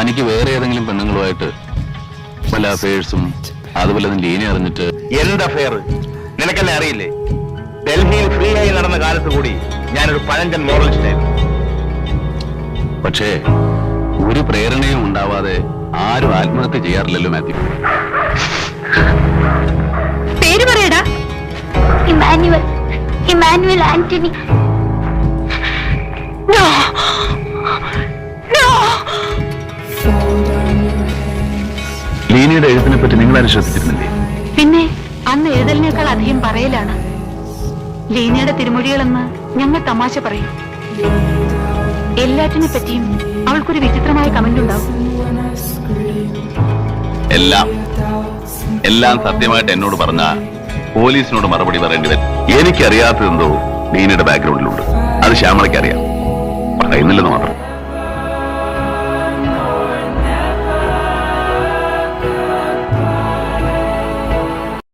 തനിക്ക് വേറെ ഏതെങ്കിലും പെണ്ണുങ്ങളുമായിട്ട് വല്ല അഫയേഴ്സും അതുപോലെ ലീന അറിഞ്ഞിട്ട്? എന്ത് അഫയർ? നിനക്കെന്നെ അറിയില്ലേ? ഡൽഹിയിൽ ഫ്രീ ആയി നടന്ന കാലത്ത് കൂടി ഞാനൊരു പഴഞ്ചൻ മോറലിസ്റ്റായിരുന്നു. പക്ഷേ ഒരു പ്രേരണയും ഉണ്ടാവാതെ ആരും ആത്മഹത്യ ചെയ്യാറില്ലല്ലോ മാത്യു. പേര് പറയടാ. Emmanuel. Emmanuel Antony. No. No. ലീനയുടെ എഴുത്തിനെ പറ്റി നിങ്ങളാരും ശ്രദ്ധിച്ചിരുന്നില്ലേ? പിന്നെ അന്ന് എഴുതലിനേക്കാൾ അധികം പറയലാണ്. ലീനയുടെ തിരുമൊഴികളെന്ന് ഞങ്ങൾ തമാശ പറയും. എല്ലാറ്റിനെ പറ്റിയും അവൾക്കൊരു വിചിത്രമായ കമന്റ് ഉണ്ടാവും. എല്ലാം സത്യമായിട്ട് എന്നോട് പറഞ്ഞ പോലീസിനോട് മറുപടി പറയേണ്ടി വരും. എനിക്കറിയാത്തതെന്തോ ലീനയുടെ ബാക്ക്ഗ്രൗണ്ടിലുണ്ട്. അത് ശ്യാമളയ്ക്ക് അറിയാം, പറയുന്നില്ലെന്ന് മാത്രം.